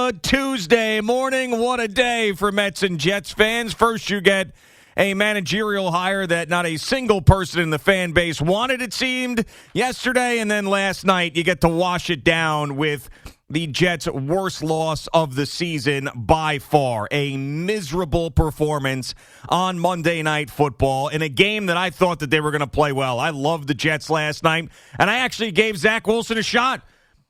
good Tuesday morning. What a day for Mets and Jets fans. First, you get a managerial hire that not a single person in the fan base wanted, it seemed, yesterday. And then last night, you get to wash it down with the Jets' worst loss of the season by far. A miserable performance on Monday Night Football in a game that I thought that they were going to play well. I loved the Jets last night, and I actually gave Zach Wilson a shot.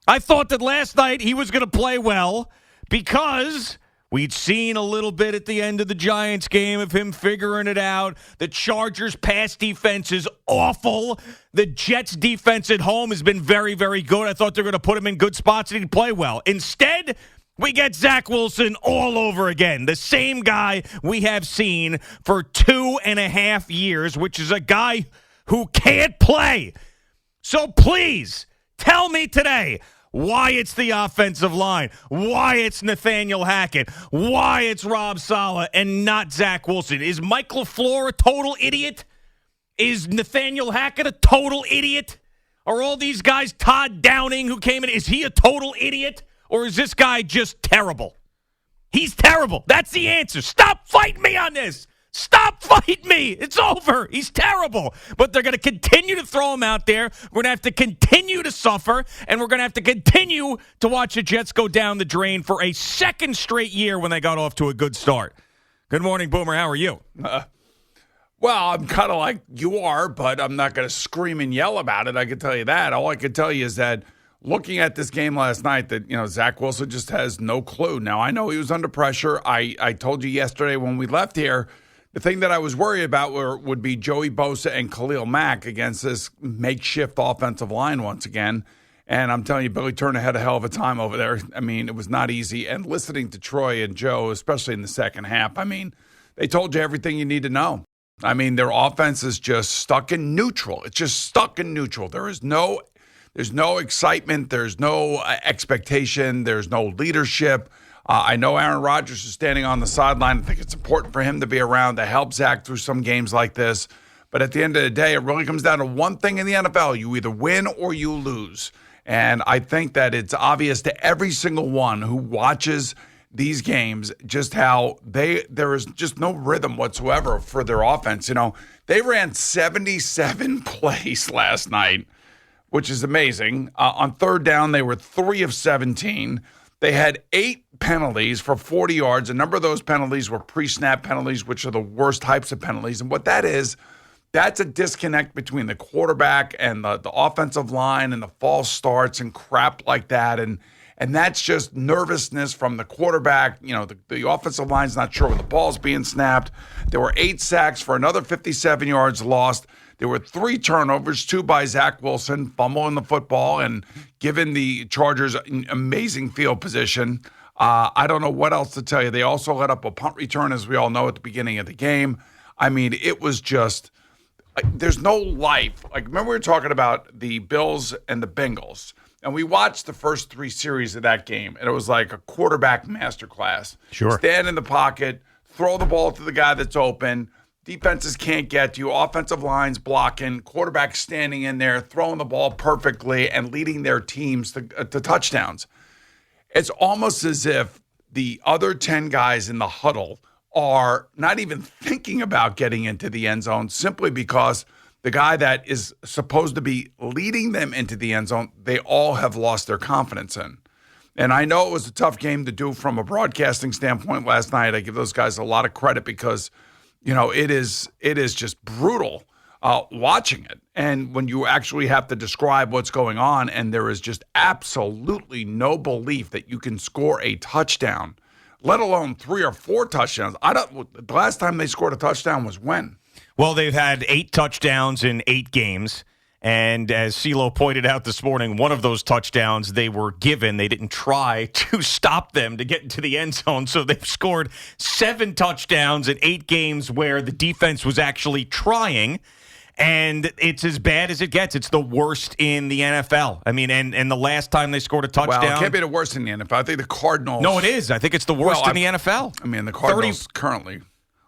I thought that last night he was going to play well because we'd seen a little bit at the end of the Giants game of him figuring it out. The Chargers' pass defense is awful. The Jets' defense at home has been very, very good. I thought they were going to put him in good spots and he'd play well. Instead, we get Zach Wilson all over again. The same guy we have seen for 2.5 years, which is a guy who can't play. So please, tell me today why it's the offensive line, why it's Nathaniel Hackett, why it's Rob Salah and not Zach Wilson. Is Mike LaFleur a total idiot? Is Nathaniel Hackett a total idiot? Are all these guys, Todd Downing, who came in, is he a total idiot? Or is this guy just terrible? He's terrible. That's the answer. Stop fighting me on this. Stop fighting me. It's over. He's terrible. But they're going to continue to throw him out there. We're going to have to continue to suffer, and we're going to have to continue to watch the Jets go down the drain for a second straight year when they got off to a good start. Good morning, Boomer. How are you? Well, I'm kind of like you are, but I'm not going to scream and yell about it. I can tell you that. All I can tell you is that looking at this game last night, that Zach Wilson just has no clue. Now, I know he was under pressure. I told you yesterday when we left here, the thing that I was worried about would be Joey Bosa and Khalil Mack against this makeshift offensive line once again. And I'm telling you, Billy Turner had a hell of a time over there. I mean, it was not easy. And listening to Troy and Joe, especially in the second half, I mean, they told you everything you need to know. I mean, their offense is just stuck in neutral. It's just stuck in neutral. There's no excitement. There's no expectation. There's no leadership. I know Aaron Rodgers is standing on the sideline. I think it's important for him to be around to help Zach through some games like this. But at the end of the day, it really comes down to one thing in the NFL. You either win or you lose. And I think that it's obvious to every single one who watches these games just how there is just no rhythm whatsoever for their offense. They ran 77 plays last night, which is amazing. On third down, they were 3 of 17. They had 8 penalties for 40 yards. A number of those penalties were pre-snap penalties, which are the worst types of penalties. And what that is, that's a disconnect between the quarterback and the offensive line and the false starts and crap like that. And that's just nervousness from the quarterback. The offensive line's not sure when the ball's being snapped. There were 8 sacks for another 57 yards lost. There were 3 turnovers, 2 by Zach Wilson, fumbling the football and giving the Chargers an amazing field position. I don't know what else to tell you. They also let up a punt return, as we all know, at the beginning of the game. I mean, it was just there's no life. Like, remember we were talking about the Bills and the Bengals, and we watched the first 3 series of that game, and it was like a quarterback masterclass. Sure. Stand in the pocket, throw the ball to the guy that's open. Defenses can't get to you. Offensive lines blocking. Quarterbacks standing in there, throwing the ball perfectly and leading their teams to touchdowns. It's almost as if the other 10 guys in the huddle are not even thinking about getting into the end zone simply because the guy that is supposed to be leading them into the end zone, they all have lost their confidence in. And I know it was a tough game to do from a broadcasting standpoint last night. I give those guys a lot of credit because it is just brutal watching it. And when you actually have to describe what's going on and there is just absolutely no belief that you can score a touchdown, let alone 3 or 4 touchdowns. The last time they scored a touchdown was when? Well, they've had 8 touchdowns in 8 games. And as CeeLo pointed out this morning, one of those touchdowns they were given. They didn't try to stop them to get into the end zone. So they've scored 7 touchdowns in 8 games where the defense was actually trying. And it's as bad as it gets. It's the worst in the NFL. I mean, and the last time they scored a touchdown. Well, it can't be the worst in the NFL. I think the Cardinals. No, it is. I think it's the worst in the NFL. I mean, the Cardinals currently.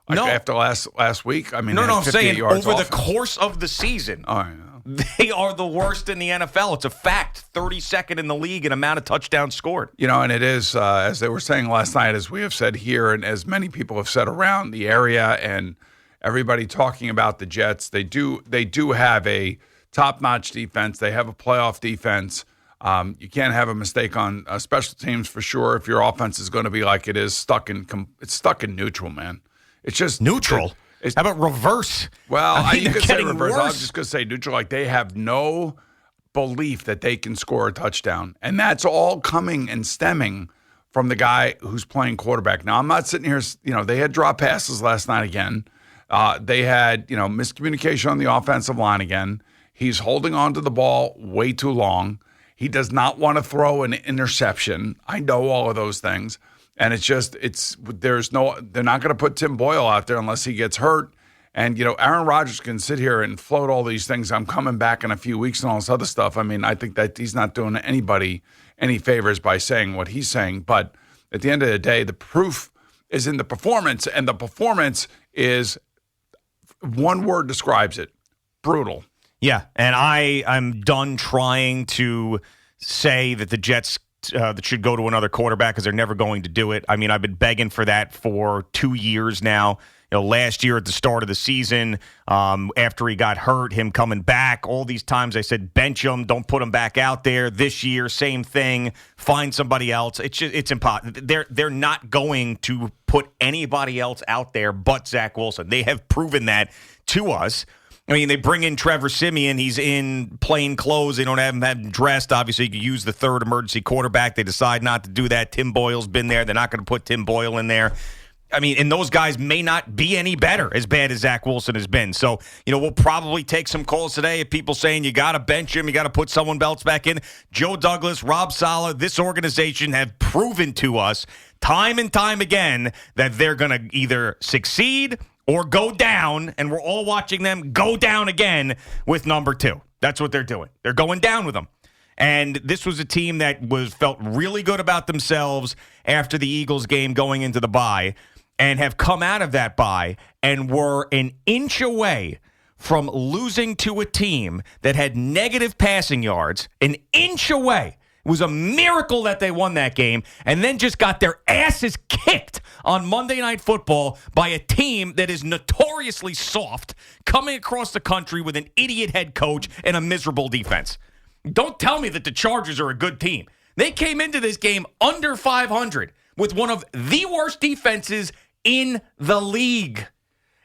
No. After last week, I mean, no, I'm saying yards over offense. the course of the season. Oh, I know. they are the worst in the NFL. It's a fact. 32nd in the league in amount of touchdowns scored. And it is, as they were saying last night, as we have said here, and as many people have said around the area, and everybody talking about the Jets, they do have a top-notch defense. They have a playoff defense. You can't have a mistake on special teams for sure. If your offense is going to be like it is, it's stuck in neutral, man. It's just neutral. How about reverse? Well, you could say reverse. Worse. I was just going to say neutral. Like, they have no belief that they can score a touchdown. And that's all coming and stemming from the guy who's playing quarterback. Now, I'm not sitting here, they had drop passes last night again. They had, miscommunication on the offensive line again. He's holding on to the ball way too long. He does not want to throw an interception. I know all of those things. And they're not going to put Tim Boyle out there unless he gets hurt. And, Aaron Rodgers can sit here and float all these things. I'm coming back in a few weeks and all this other stuff. I mean, I think that he's not doing anybody any favors by saying what he's saying. But at the end of the day, the proof is in the performance. And the performance is, one word describes it, brutal. Yeah, and I'm done trying to say that the Jets that should go to another quarterback because they're never going to do it. I mean, I've been begging for that for 2 years now. Last year at the start of the season, after he got hurt, him coming back, all these times I said, bench him, don't put him back out there. This year, same thing, find somebody else. It's impossible. They're not going to put anybody else out there but Zach Wilson. They have proven that to us. I mean, they bring in Trevor Siemian. He's in plain clothes. They don't have him dressed. Obviously, you could use the third emergency quarterback. They decide not to do that. Tim Boyle's been there. They're not going to put Tim Boyle in there. I mean, and those guys may not be any better as bad as Zach Wilson has been. So, we'll probably take some calls today of people saying you got to bench him, you got to put someone else back in. Joe Douglas, Rob Salah, this organization have proven to us time and time again that they're going to either succeed or go down, and we're all watching them go down again with number 2. That's what they're doing. They're going down with them. And this was a team that felt really good about themselves after the Eagles game going into the bye and have come out of that bye and were an inch away from losing to a team that had negative passing yards, an inch away. It was a miracle that they won that game and then just got their asses kicked on Monday Night Football by a team that is notoriously soft, coming across the country with an idiot head coach and a miserable defense. Don't tell me that the Chargers are a good team. They came into this game under 500 with one of the worst defenses in the league,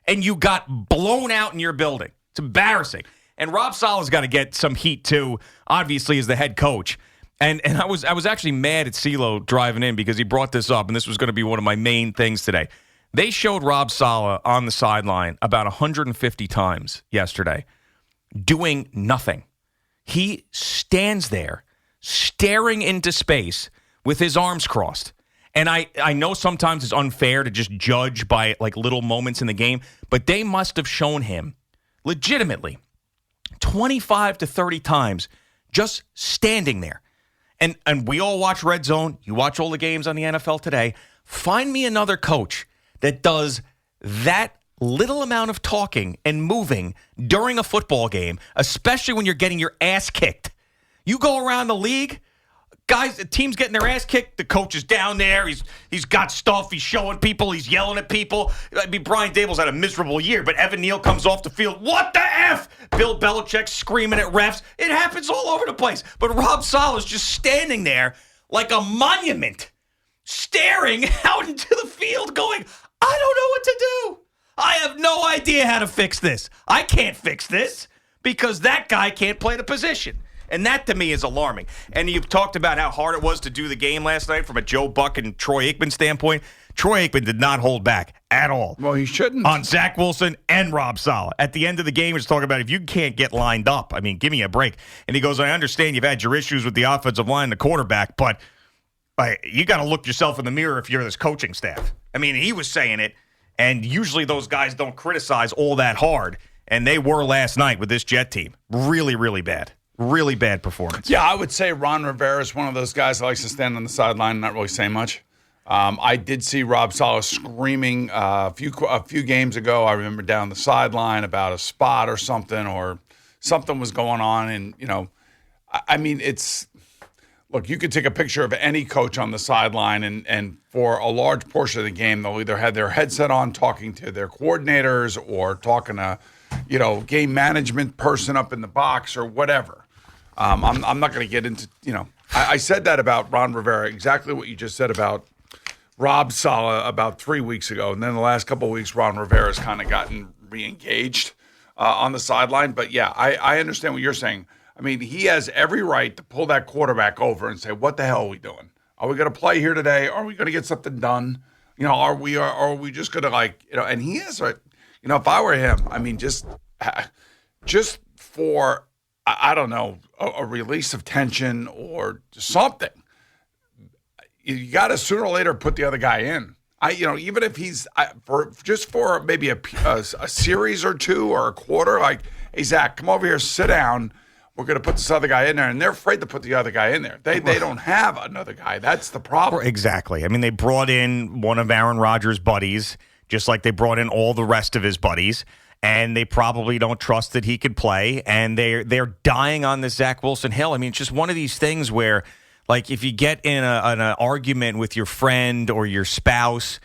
and you got blown out in your building. It's embarrassing. And Rob Salah's got to get some heat, too, obviously, as the head coach. And I was actually mad at CeeLo driving in because he brought this up, and this was going to be one of my main things today. They showed Rob Saleh on the sideline about 150 times yesterday doing nothing. He stands there staring into space with his arms crossed. And I know sometimes it's unfair to just judge by like little moments in the game, but they must have shown him legitimately 25 to 30 times just standing there. And we all watch Red Zone. You watch all the games on the NFL today. Find me another coach that does that little amount of talking and moving during a football game, especially when you're getting your ass kicked. You go around the league, guys, the team's getting their ass kicked. The coach is down there. He's got stuff. He's showing people. He's yelling at people. I mean, Brian Dable's had a miserable year, but Evan Neal comes off the field. What the F? Bill Belichick screaming at refs. It happens all over the place. But Rob Saleh's just standing there like a monument, staring out into the field going, I don't know what to do. I have no idea how to fix this. I can't fix this because that guy can't play the position. And that, to me, is alarming. And you've talked about how hard it was to do the game last night from a Joe Buck and Troy Aikman standpoint. Troy Aikman did not hold back at all. Well, he shouldn't. On Zach Wilson and Rob Saleh. At the end of the game, he was talking about if you can't get lined up, I mean, give me a break. And he goes, I understand you've had your issues with the offensive line and the quarterback, but you got to look yourself in the mirror if you're this coaching staff. I mean, he was saying it, and usually those guys don't criticize all that hard. And they were last night with this Jet team. Really, really bad. Really bad performance. Yeah, I would say Ron Rivera is one of those guys that likes to stand on the sideline and not really say much. I did see Rob Saleh screaming a few games ago. I remember down the sideline about a spot or something, or something was going on. And, I mean, look, you could take a picture of any coach on the sideline, and for a large portion of the game, they'll either have their headset on talking to their coordinators or talking to, game management person up in the box or whatever. I'm not going to get into, I said that about Ron Rivera, exactly what you just said about Rob Salah about 3 weeks ago. And then the last couple of weeks, Ron Rivera's kind of gotten re-engaged on the sideline. But, yeah, I understand what you're saying. I mean, he has every right to pull that quarterback over and say, what the hell are we doing? Are we going to play here today? Are we going to get something done? Are we just going to and he has if I were him, I mean, just for, I don't know, a release of tension or something, you got to sooner or later put the other guy in. Even if he's for maybe a series or two or a quarter, like, hey, Zach, come over here, sit down. We're going to put this other guy in there, and they're afraid to put the other guy in there. They don't have another guy. That's the problem. Exactly. I mean, they brought in one of Aaron Rodgers' buddies, just like they brought in all the rest of his buddies, and they probably don't trust that he could play, and they're dying on this Zach Wilson hill. I mean, it's just one of these things where, like, if you get in an argument with your friend or your spouse,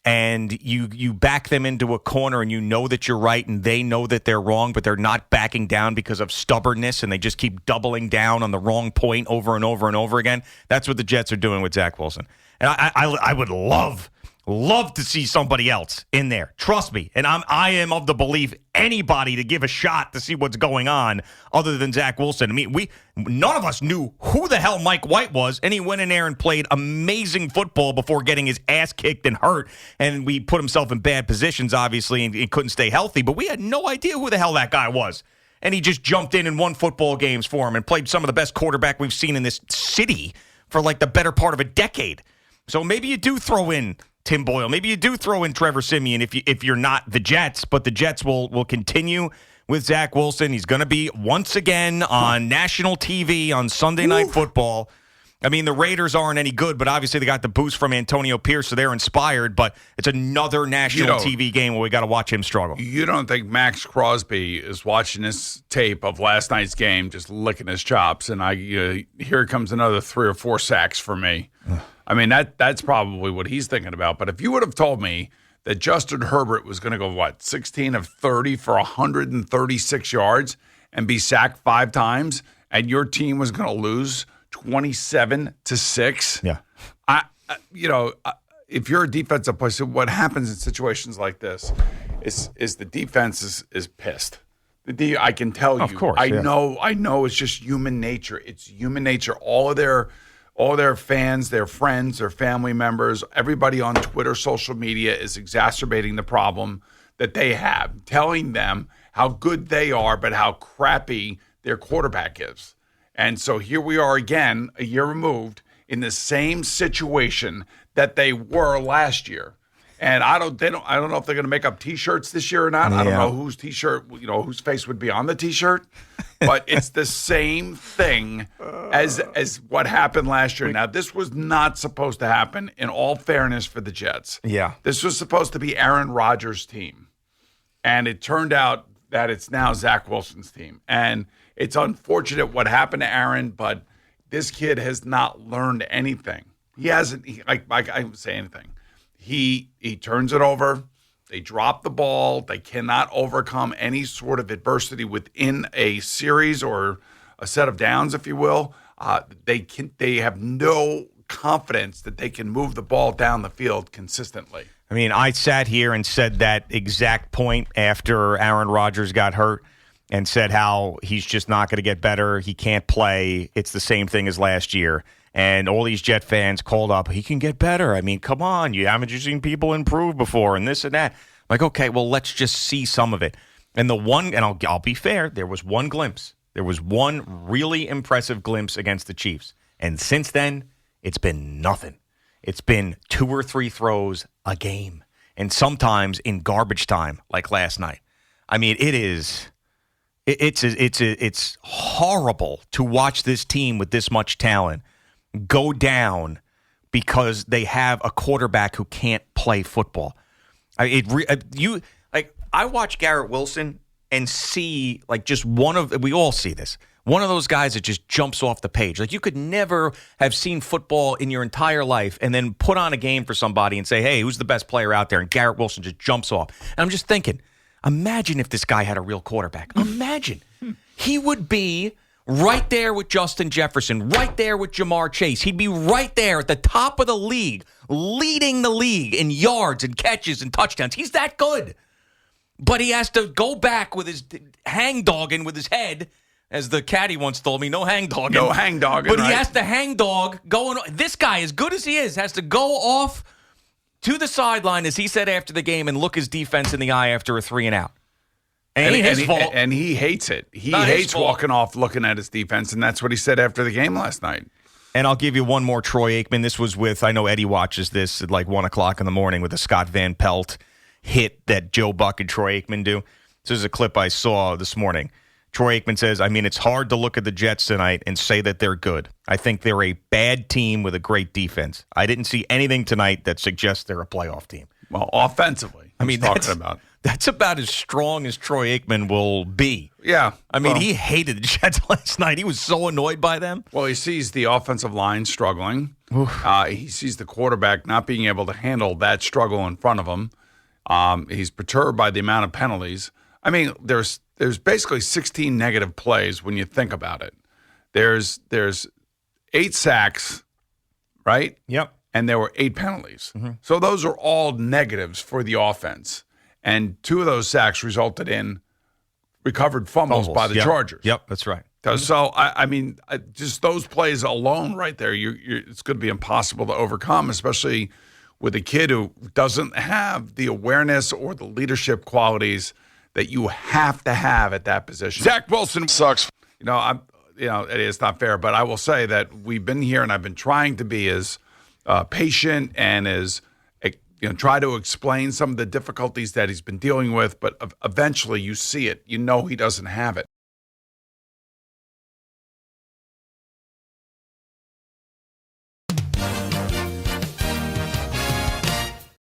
and you back them into a corner and you know that you're right and they know that they're wrong, but they're not backing down because of stubbornness and they just keep doubling down on the wrong point over and over and over again. That's what the Jets are doing with Zach Wilson. And I would love to see somebody else in there. Trust me. And I am of the belief anybody to give a shot to see what's going on other than Zach Wilson. I mean, none of us knew who the hell Mike White was, and he went in there and played amazing football before getting his ass kicked and hurt, and we put himself in bad positions, obviously, and he couldn't stay healthy, but we had no idea who the hell that guy was. And he just jumped in and won football games for him and played some of the best quarterback we've seen in this city for like the better part of a decade. So maybe you do throw in Tim Boyle. Maybe you do throw in Trevor Siemian if you're not the Jets, but the Jets will continue with Zach Wilson. He's going to be once again on national TV on Sunday Night Football. I mean, the Raiders aren't any good, but obviously they got the boost from Antonio Pierce, so they're inspired, but it's another national TV game where we got to watch him struggle. You don't think Max Crosby is watching this tape of last night's game, just licking his chops, and here comes another 3 or 4 sacks for me. I mean, that's probably what he's thinking about. But if you would have told me that Justin Herbert was going to go, 16 of 30 for 136 yards and be sacked 5 times, and your team was going to lose 27-6. Yeah. If you're a defensive player, so what happens in situations like this is the defense is pissed. I can tell you. Of course. I know it's just human nature. It's human nature. All of their fans, their friends, their family members, everybody on Twitter, social media is exacerbating the problem that they have, telling them how good they are, but how crappy their quarterback is. And so here we are again, a year removed, in the same situation that they were last year. And I don't know if they're going to make up T-shirts this year or not. Yeah. I don't know whose T-shirt, whose face would be on the T-shirt. But it's the same thing as what happened last year. Now, this was not supposed to happen, in all fairness, for the Jets. Yeah. This was supposed to be Aaron Rodgers' team. And it turned out that it's now Zach Wilson's team. And it's unfortunate what happened to Aaron, but this kid has not learned anything. He hasn't, I would say anything. He turns it over. They drop the ball. They cannot overcome any sort of adversity within a series or a set of downs, if you will. They have no confidence that they can move the ball down the field consistently. I mean, I sat here and said that exact point after Aaron Rodgers got hurt and said how he's just not going to get better. He can't play. It's the same thing as last year. And all these Jet fans called up, he can get better. I mean, come on. Haven't you seen people improve before and this and that? Like, okay, well, let's just see some of it. And I'll be fair, there was one glimpse. There was one really impressive glimpse against the Chiefs. And since then, it's been nothing. It's been 2 or 3 throws a game. And sometimes in garbage time, like last night. I mean, it's horrible to watch this team with this much talent go down because they have a quarterback who can't play football. I watch Garrett Wilson, and see like just we all see this. One of those guys that just jumps off the page. Like you could never have seen football in your entire life and then put on a game for somebody and say, hey, who's the best player out there? And Garrett Wilson just jumps off. And I'm just thinking, imagine if this guy had a real quarterback. Imagine. He would be right there with Justin Jefferson, right there with Jamar Chase. He'd be right there at the top of the league, leading the league in yards and catches and touchdowns. He's that good. But he has to go back with his hang-dogging with his head, as the caddy once told me, no hang-dogging. No hang-dogging, But he has to hang-dog going. This guy, as good as he is, has to go off to the sideline, as he said after the game, and look his defense in the eye after a 3-and-out. And his fault. And he hates it. He Not hates walking off looking at his defense, and that's what he said after the game last night. And I'll give you one more Troy Aikman. This was with, I know Eddie watches this at like 1 o'clock in the morning with the Scott Van Pelt hit that Joe Buck and Troy Aikman do. This is a clip I saw this morning. Troy Aikman says, I mean, it's hard to look at the Jets tonight and say that they're good. I think they're a bad team with a great defense. I didn't see anything tonight that suggests they're a playoff team. Well, offensively, I mean, talking about. That's about as strong as Troy Aikman will be. Yeah. I mean, he hated the Jets last night. He was so annoyed by them. Well, he sees the offensive line struggling. He sees the quarterback not being able to handle that struggle in front of him. He's perturbed by the amount of penalties. I mean, there's basically 16 negative plays when you think about it. There's 8 sacks, right? Yep. And there were 8 penalties. Mm-hmm. So those are all negatives for the offense. And 2 of those sacks resulted in recovered fumbles by the Chargers. Yep, that's right. So, I mean, just those plays alone right there, it's going to be impossible to overcome, especially with a kid who doesn't have the awareness or the leadership qualities that you have to have at that position. Zach Wilson sucks. It's not fair, but I will say that we've been here and I've been trying to be as patient and as try to explain some of the difficulties that he's been dealing with, but eventually you see it. You know he doesn't have it.